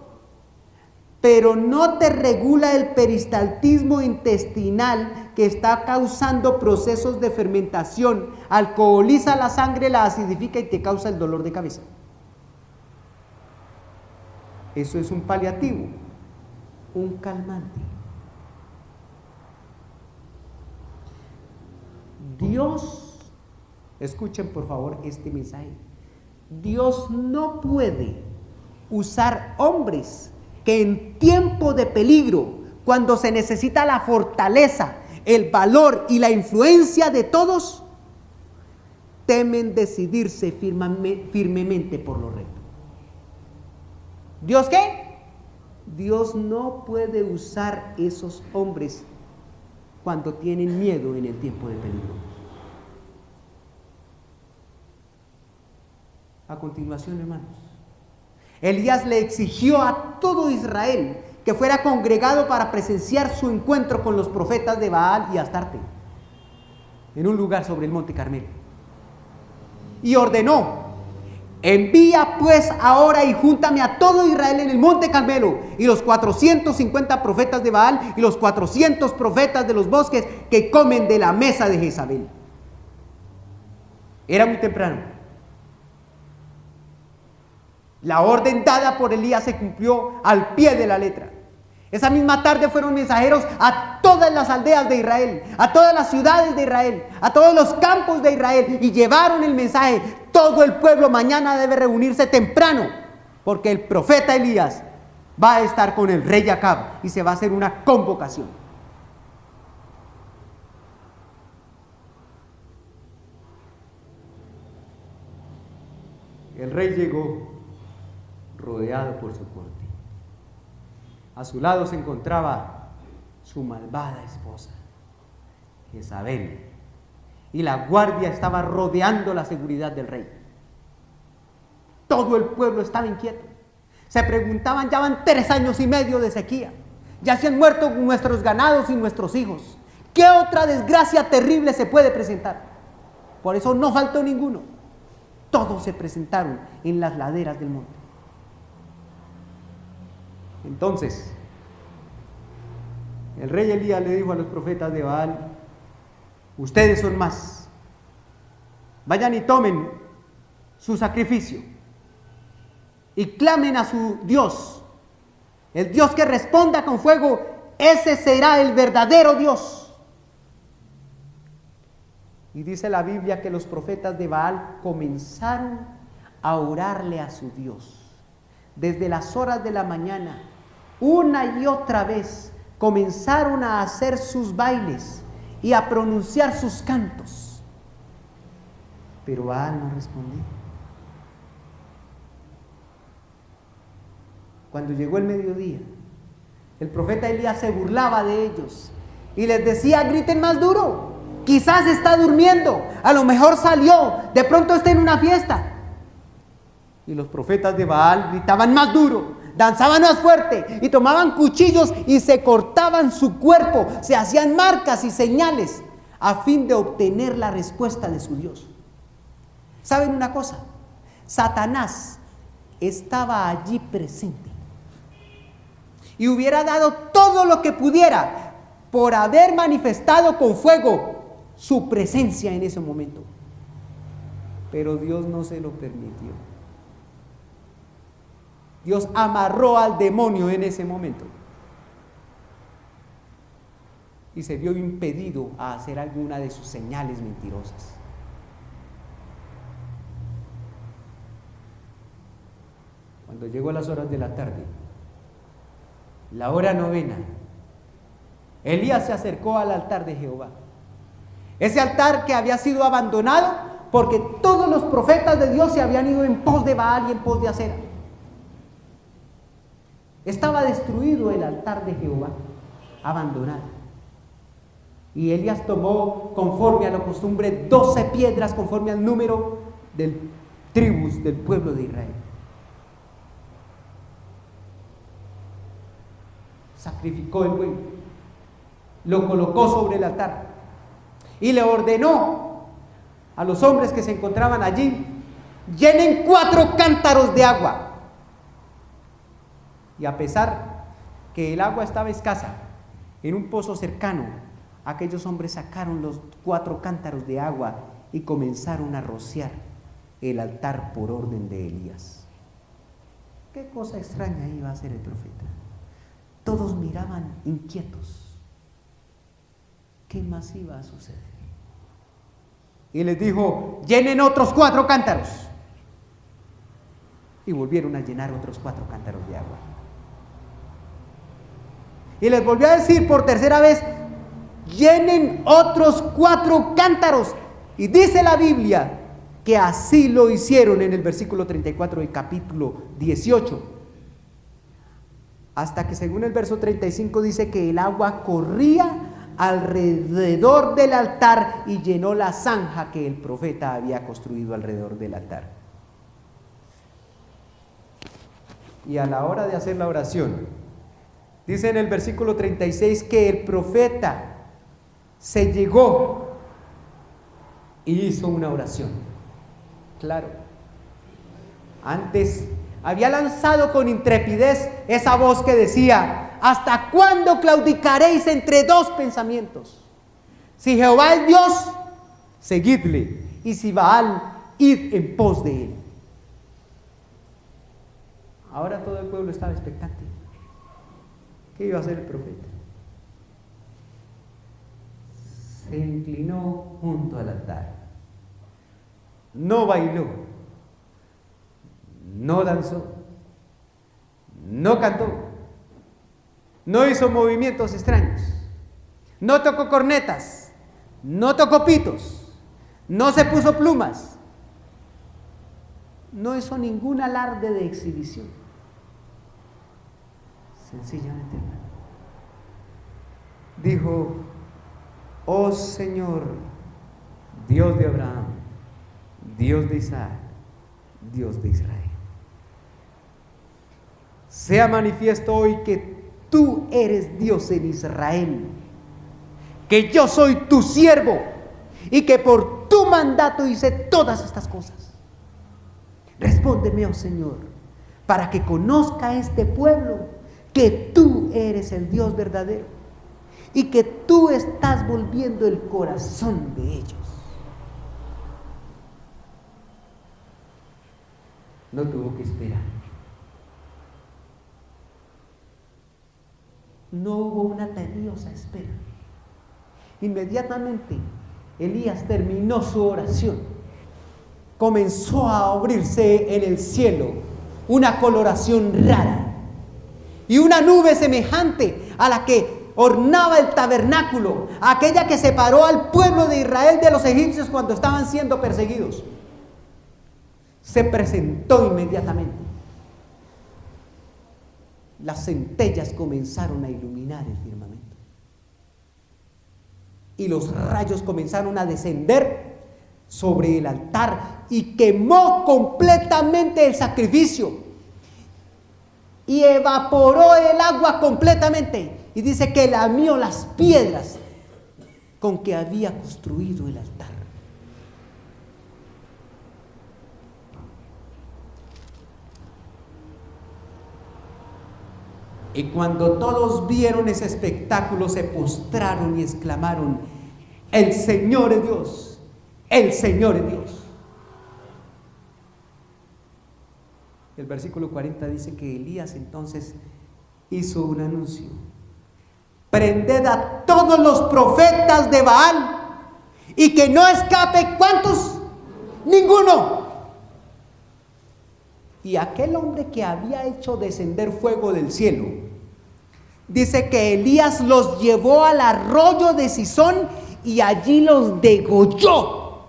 pero no te regula el peristaltismo intestinal que está causando procesos de fermentación, alcoholiza la sangre, la acidifica y te causa el dolor de cabeza. Eso es un paliativo, un calmante. Dios, escuchen por favor este mensaje, Dios no puede usar hombres que en tiempo de peligro, cuando se necesita la fortaleza, el valor y la influencia de todos, temen decidirse firmemente por lo recto. ¿Dios qué? Dios no puede usar esos hombres cuando tienen miedo en el tiempo de peligro. A continuación, hermanos, Elías le exigió a todo Israel que fuera congregado para presenciar su encuentro con los profetas de Baal y Astarte en un lugar sobre el monte Carmelo. Y ordenó: envía pues ahora y júntame a todo Israel en el monte Carmelo, y los 450 profetas de Baal y los 400 profetas de los bosques que comen de la mesa de Jezabel. Era muy temprano. La orden dada por Elías se cumplió al pie de la letra. Esa misma tarde fueron mensajeros a todas las aldeas de Israel, a todas las ciudades de Israel, a todos los campos de Israel, y llevaron el mensaje: todo el pueblo mañana debe reunirse temprano, porque el profeta Elías va a estar con el rey Acab y se va a hacer una convocación. El rey llegó rodeado por su corte. A su lado se encontraba su malvada esposa, Jezabel, y la guardia estaba rodeando la seguridad del rey. Todo el pueblo estaba inquieto. Se preguntaban: ya van 3 años y medio de sequía, ya se han muerto nuestros ganados y nuestros hijos. ¿Qué otra desgracia terrible se puede presentar? Por eso no faltó ninguno. Todos se presentaron en las laderas del monte. Entonces, el rey Elías le dijo a los profetas de Baal: ustedes son más, vayan y tomen su sacrificio y clamen a su Dios, el Dios que responda con fuego. Ese será el verdadero Dios. Y dice la Biblia que los profetas de Baal comenzaron a orarle a su Dios. Desde las horas de la mañana, una y otra vez, comenzaron a hacer sus bailes y a pronunciar sus cantos. Pero Baal no respondía. cuando llegó el mediodía, el profeta Elías se burlaba de ellos y les decía: griten más duro, quizás está durmiendo, a lo mejor salió, de pronto está en una fiesta. Y los profetas de Baal gritaban más duro, danzaban más fuerte y tomaban cuchillos y se cortaban su cuerpo, se hacían marcas y señales a fin de obtener la respuesta de su Dios. ¿Saben una cosa? Satanás estaba allí presente y hubiera dado todo lo que pudiera por haber manifestado con fuego su presencia en ese momento, pero Dios no se lo permitió. Dios amarró al demonio en ese momento y se vio impedido a hacer alguna de sus señales mentirosas. Cuando llegó las horas de la tarde, la hora novena, Elías se acercó al altar de Jehová. Ese altar que había sido abandonado porque todos los profetas de Dios se habían ido en pos de Baal y en pos de Acera. Estaba destruido el altar de Jehová, abandonado. Y Elías tomó, conforme a la costumbre, 12 piedras conforme al número de tribus del pueblo de Israel. Sacrificó el buey, lo colocó sobre el altar y le ordenó a los hombres que se encontraban allí: llenen 4 cántaros de agua. Y a pesar que el agua estaba escasa, en un pozo cercano, aquellos hombres sacaron los 4 cántaros de agua y comenzaron a rociar el altar por orden de Elías. ¿Qué cosa extraña iba a hacer el profeta? Todos miraban inquietos. ¿Qué más iba a suceder? Y les dijo: llenen otros 4 cántaros. Y volvieron a llenar otros 4 cántaros de agua. Y les volvió a decir por tercera vez: llenen otros 4 cántaros. Y dice la Biblia que así lo hicieron en el versículo 34 del capítulo 18. Hasta que, según el verso 35, dice que el agua corría alrededor del altar y llenó la zanja que el profeta había construido alrededor del altar. Y a la hora de hacer la oración, dice en el versículo 36 que el profeta se llegó y hizo una oración. Claro, antes había lanzado con intrepidez esa voz que decía: ¿hasta cuándo claudicaréis entre 2 pensamientos? Si Jehová es Dios, seguidle, y si Baal, id en pos de él. Ahora todo el pueblo estaba expectante. ¿Qué iba a hacer el profeta? Se inclinó junto al altar. No bailó, no danzó, no cantó, no hizo movimientos extraños, no tocó cornetas, no tocó pitos, no se puso plumas, no hizo ningún alarde de exhibición. Sencillamente, hermano, dijo: oh Señor, Dios de Abraham, Dios de Isaac, Dios de Israel, sea manifiesto hoy que tú eres Dios en Israel, que yo soy tu siervo y que por tu mandato hice todas estas cosas. Respóndeme, oh Señor, para que conozca este pueblo que tú eres el Dios verdadero y que tú estás volviendo el corazón de ellos. No tuvo que esperar. No hubo una tediosa espera. Inmediatamente Elías terminó su oración. Comenzó a abrirse en el cielo una coloración rara y una nube semejante a la que ornaba el tabernáculo, aquella que separó al pueblo de Israel de los egipcios cuando estaban siendo perseguidos. Se presentó inmediatamente. las centellas comenzaron a iluminar el firmamento. Y los rayos comenzaron a descender sobre el altar y quemó completamente el sacrificio. Y evaporó el agua completamente. Y dice que lamió las piedras con que había construido el altar. Y cuando todos vieron ese espectáculo, se postraron y exclamaron: el Señor es Dios, el Señor es Dios. El versículo 40 dice que Elías entonces hizo un anuncio: prended a todos los profetas de Baal y que no escape, ¿cuántos? Ninguno. Y aquel hombre que había hecho descender fuego del cielo, dice que Elías los llevó al arroyo de Cisón y allí los degolló.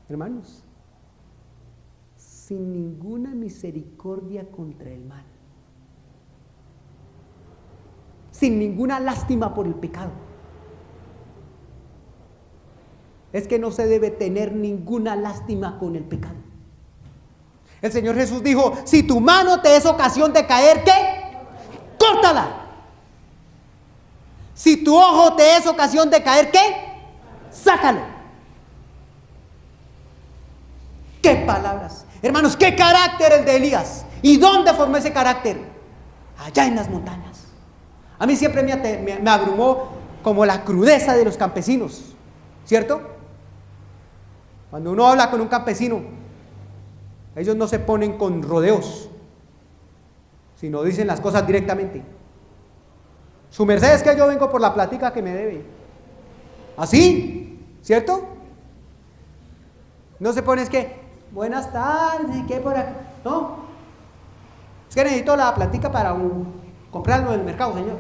Hermanos, sin ninguna misericordia contra el mal, sin ninguna lástima por el pecado. Es que no se debe tener ninguna lástima con el pecado. El Señor Jesús dijo: si tu mano te es ocasión de caer, ¿qué? Córtala. Si tu ojo te es ocasión de caer, ¿qué? Sácalo. ¡Qué palabras! Hermanos, qué carácter el de Elías. ¿Y dónde formó ese carácter? Allá en las montañas. A mí siempre me abrumó como la crudeza de los campesinos, ¿cierto? Cuando uno habla con un campesino, ellos no se ponen con rodeos, sino dicen las cosas directamente. Su merced, es que yo vengo por la plática que me debe. Así, ¿cierto? No se pone es que, buenas tardes, ¿qué por acá? No. Es que necesito la plática para comprarlo en el mercado, señor.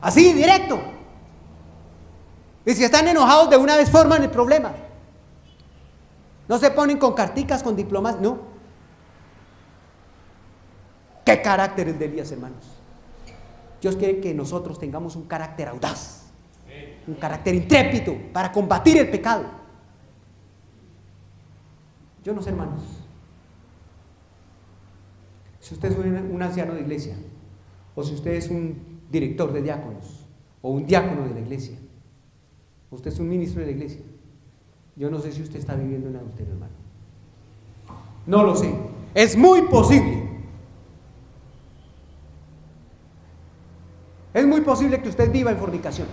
Así, directo. Y si están enojados, de una vez forman el problema. No se ponen con carticas, con diplomas, no. ¿Qué carácter es de Elías, hermanos? Dios quiere que nosotros tengamos un carácter audaz, un carácter intrépido para combatir el pecado. Yo no sé, hermanos, si usted es un anciano de iglesia, o si usted es un director de diáconos, o un diácono de la iglesia, o usted es un ministro de la iglesia, yo no sé si usted está viviendo en adulterio, hermano. No lo sé. Es muy posible. Es muy posible que usted viva en fornicación.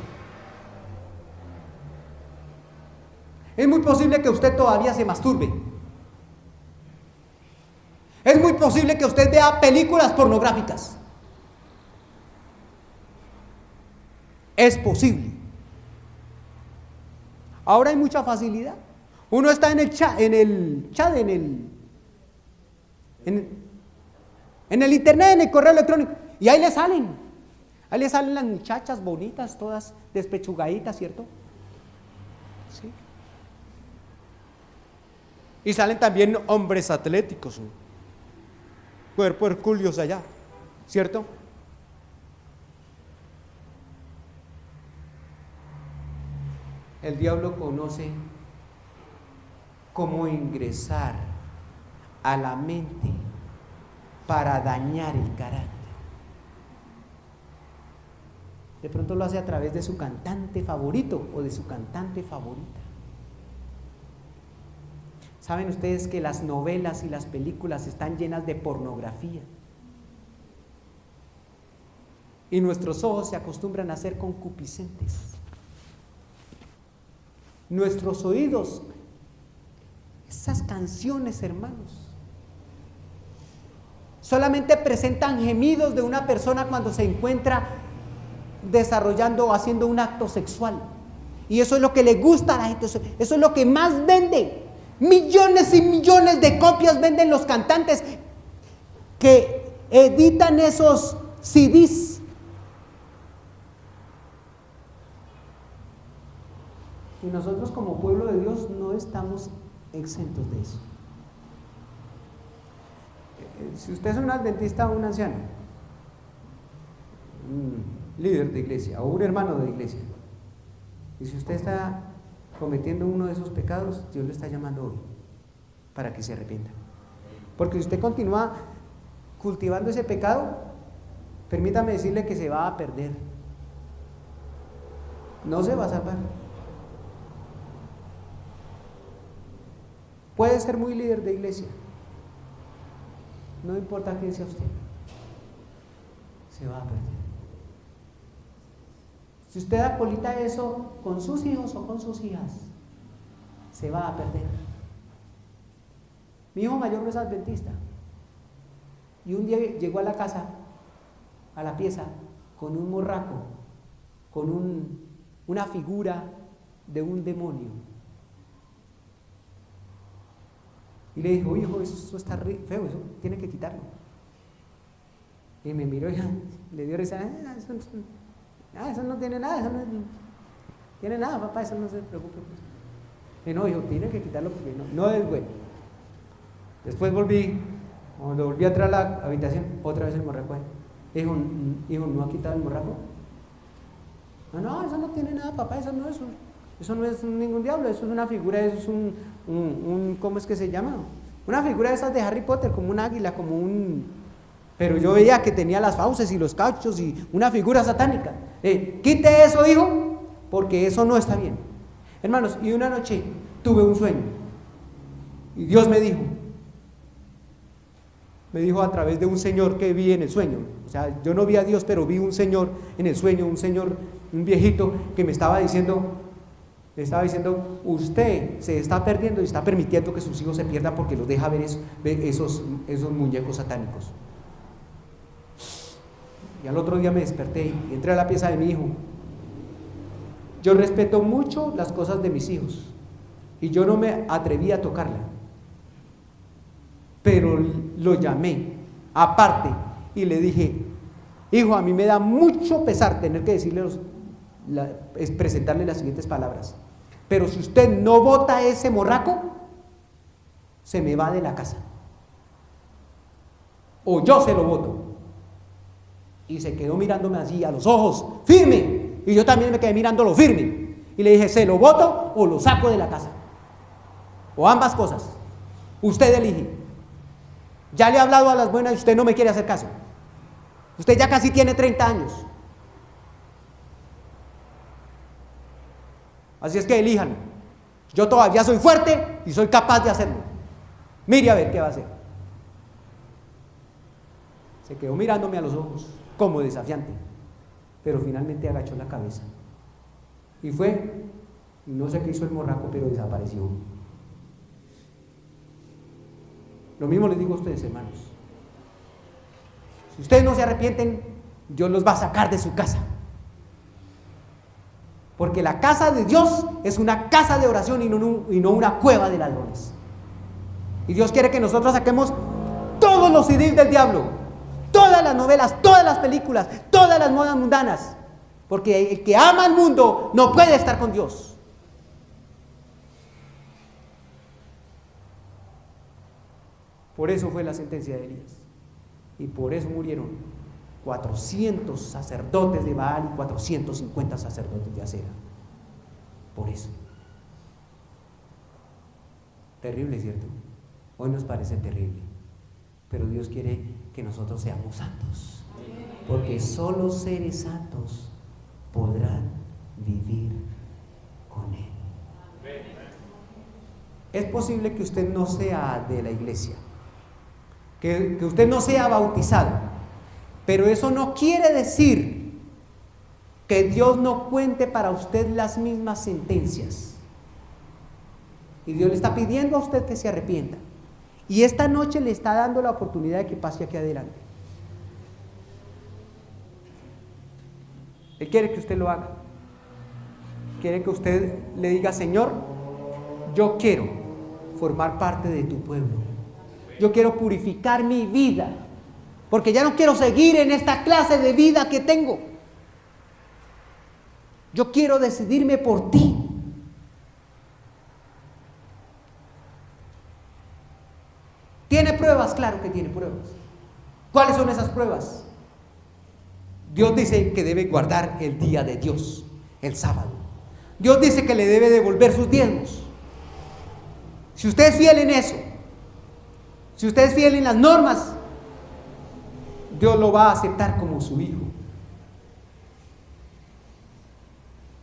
Es muy posible que usted todavía se masturbe. Es muy posible que usted vea películas pornográficas. Es posible. Ahora hay mucha facilidad. Uno está en el chat, en el internet, en el correo electrónico, y ahí le salen las muchachas bonitas, todas despechugaditas, ¿cierto? Sí. Y salen también hombres atléticos, cuerpo hercúleos allá, ¿cierto? El diablo conoce cómo ingresar a la mente para dañar el carácter. De pronto lo hace a través de su cantante favorito o de su cantante favorita. ¿Saben ustedes que las novelas y las películas están llenas de pornografía? Y nuestros ojos se acostumbran a ser concupiscentes. Nuestros oídos, esas canciones, hermanos, solamente presentan gemidos de una persona cuando se encuentra desarrollando o haciendo un acto sexual. Y eso es lo que le gusta a la gente, eso es lo que más vende. Millones y millones de copias venden los cantantes que editan esos CDs. Y nosotros como pueblo de Dios no estamos exentos de eso. Si usted es un adventista o un anciano, un líder de iglesia o un hermano de iglesia, y si usted está cometiendo uno de esos pecados, Dios le está llamando hoy para que se arrepienta. Porque si usted continúa cultivando ese pecado, permítame decirle que se va a perder. No se va a salvar. Puede ser muy líder de iglesia, no importa quién sea usted, se va a perder. Si usted acolita eso con sus hijos o con sus hijas, se va a perder. Mi hijo mayor no es adventista, y un día llegó a la casa, a la pieza, con un morraco, con una figura de un demonio. Y le dijo: hijo, eso está feo, eso tiene que quitarlo. Y me miró y le dio risa. Eso no tiene nada, eso no tiene nada, papá, eso no se preocupe. Y no, hijo, tiene que quitarlo porque no es bueno. Después cuando volví a entrar a la habitación, otra vez el morraco ahí. Dijo: hijo, ¿no ha quitado el morraco? No, eso no tiene nada, papá, eso no es ningún diablo, eso es una figura, eso es un ¿cómo es que se llama? Una figura de esas de Harry Potter, como un águila, como un... Pero yo veía que tenía las fauces y los cachos y una figura satánica. Quite eso, hijo, porque eso no está bien. Hermanos, y una noche tuve un sueño y Dios me dijo a través de un señor que vi en el sueño. O sea, yo no vi a Dios, pero vi un señor en el sueño, un viejito que me estaba diciendo, usted se está perdiendo y está permitiendo que sus hijos se pierdan porque los deja ver esos muñecos satánicos. Y al otro día me desperté y entré a la pieza de mi hijo. Yo respeto mucho las cosas de mis hijos y yo no me atreví a tocarla, pero lo llamé aparte y le dije: hijo, a mí me da mucho pesar tener que presentarle las siguientes palabras, pero si usted no bota ese morraco, se me va de la casa o yo se lo boto. Y se quedó mirándome así a los ojos, firme, y yo también me quedé mirándolo firme, y le dije: ¿se lo boto o lo saco de la casa? O ambas cosas, usted elige. Ya le he hablado a las buenas y usted no me quiere hacer caso. Usted ya casi tiene 30 años. Así es que elíjanlo. Yo todavía soy fuerte y soy capaz de hacerlo. Mire a ver qué va a hacer. Se quedó mirándome a los ojos como desafiante, pero finalmente agachó la cabeza y fue, no sé qué hizo el morraco, pero desapareció. Lo mismo les digo a ustedes, hermanos. Si ustedes no se arrepienten, Dios los va a sacar de su casa, porque la casa de Dios es una casa de oración y no una cueva de ladrones. Y Dios quiere que nosotros saquemos todos los CDs del diablo, todas las novelas, todas las películas, todas las modas mundanas, porque el que ama al mundo no puede estar con Dios. Por eso fue la sentencia de Elías, y por eso murieron 400 sacerdotes de Baal y 450 sacerdotes de Acera. Por eso. Terrible, ¿cierto? Hoy nos parece terrible, pero Dios quiere que nosotros seamos santos, porque solo seres santos podrán vivir con Él. Es posible que usted no sea de la iglesia, que usted no sea bautizado, pero eso no quiere decir que Dios no cuente para usted las mismas sentencias. Y Dios le está pidiendo a usted que se arrepienta. Y esta noche le está dando la oportunidad de que pase aquí adelante. Él quiere que usted lo haga. Quiere que usted le diga: Señor, yo quiero formar parte de tu pueblo. Yo quiero purificar mi vida, porque ya no quiero seguir en esta clase de vida que tengo. Yo quiero decidirme por ti. ¿Tiene pruebas? Claro que tiene pruebas. ¿Cuáles son esas pruebas? Dios dice que debe guardar el día de Dios, el sábado. Dios dice que le debe devolver sus diezmos. Si usted es fiel en eso, si usted es fiel en las normas, Dios lo va a aceptar como su hijo.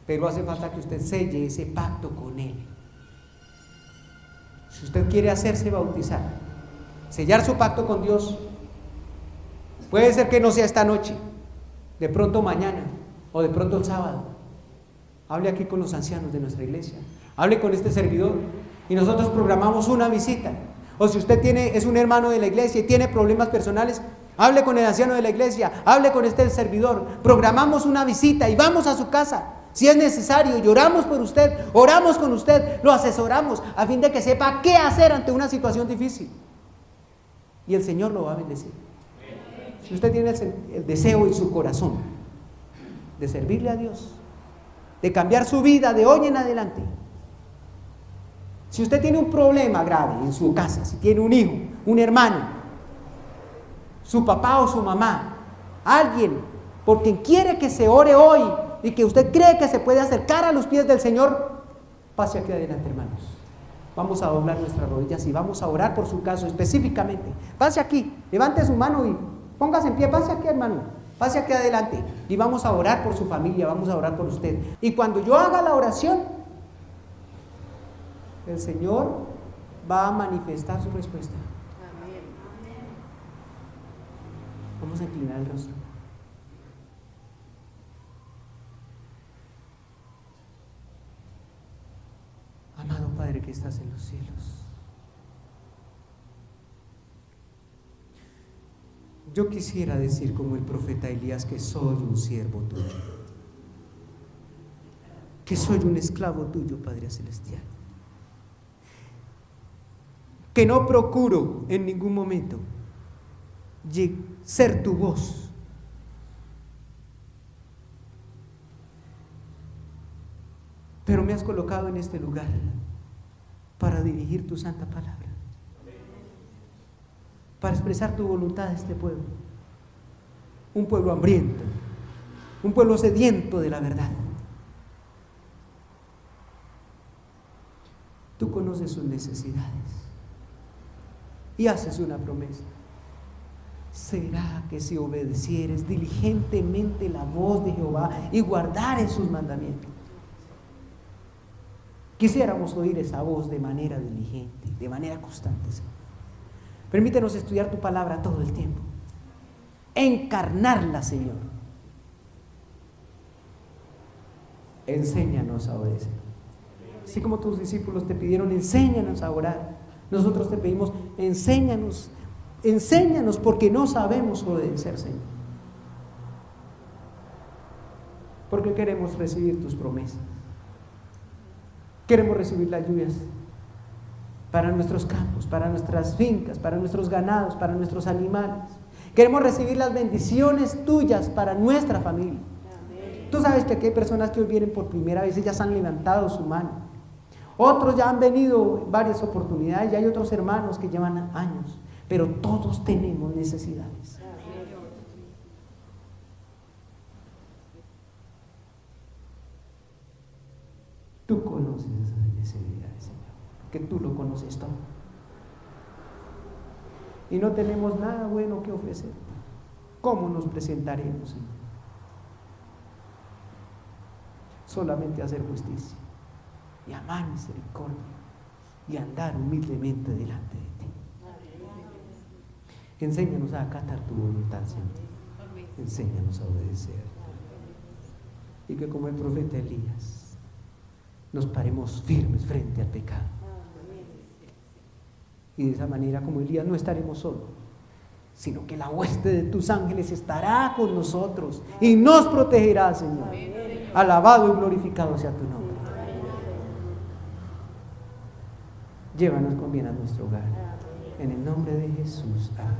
Pero hace falta que usted selle ese pacto con Él. Si usted quiere hacerse bautizar, sellar su pacto con Dios, puede ser que no sea esta noche, de pronto mañana o de pronto el sábado. Hable aquí con los ancianos de nuestra iglesia, hable con este servidor y nosotros programamos una visita. O si usted es un hermano de la iglesia y tiene problemas personales, hable con el anciano de la iglesia, hable con este servidor, programamos una visita y vamos a su casa. Si es necesario, lloramos por usted, oramos con usted, lo asesoramos a fin de que sepa qué hacer ante una situación difícil. Y el Señor lo va a bendecir. Si usted tiene el deseo en su corazón de servirle a Dios, de cambiar su vida de hoy en adelante. Si usted tiene un problema grave en su casa, si tiene un hijo, un hermano, su papá o su mamá, alguien por quien quiere que se ore hoy y que usted cree que se puede acercar a los pies del Señor, pase aquí adelante, hermanos. Vamos a doblar nuestras rodillas y vamos a orar por su caso específicamente. Pase aquí, levante su mano y póngase en pie, pase aquí, hermano, pase aquí adelante y vamos a orar por su familia, vamos a orar por usted. Y cuando yo haga la oración, el Señor va a manifestar su respuesta. Vamos a inclinar el rostro. Amado Padre que estás en los cielos, yo quisiera decir como el profeta Elías que soy un siervo tuyo, que soy un esclavo tuyo, Padre Celestial, que no procuro en ningún momento ser tu voz, pero me has colocado en este lugar para dirigir tu santa palabra, para expresar tu voluntad a este pueblo, un pueblo hambriento, un pueblo sediento de la verdad. Tú conoces sus necesidades y haces una promesa. ¿Será que si obedecieres diligentemente la voz de Jehová y guardares sus mandamientos? Quisiéramos oír esa voz de manera diligente, de manera constante, Señor. Permítenos estudiar tu palabra todo el tiempo, encarnarla, Señor. Enséñanos a obedecer. Así como tus discípulos te pidieron, enséñanos a orar, nosotros te pedimos, enséñanos porque no sabemos obedecer, Señor. Porque queremos recibir tus promesas. Queremos recibir las lluvias para nuestros campos, para nuestras fincas, para nuestros ganados, para nuestros animales. Queremos recibir las bendiciones tuyas para nuestra familia. Amén. Tú sabes que aquí hay personas que hoy vienen por primera vez y ya se han levantado su mano. Otros ya han venido en varias oportunidades y hay otros hermanos que llevan años, pero todos tenemos necesidades. Tú conoces esas necesidades, Señor, que tú lo conoces todo. Y no tenemos nada bueno que ofrecer. ¿Cómo nos presentaremos, Señor? Solamente hacer justicia y amar misericordia y andar humildemente delante de ti. Enséñanos a acatar tu voluntad, Señor. Enséñanos a obedecer. Y que como el profeta Elías nos paremos firmes frente al pecado. Y de esa manera, como Elías, no estaremos solos, sino que la hueste de tus ángeles estará con nosotros y nos protegerá, Señor. Alabado y glorificado sea tu nombre. Llévanos con bien a nuestro hogar. En el nombre de Jesús. Amén.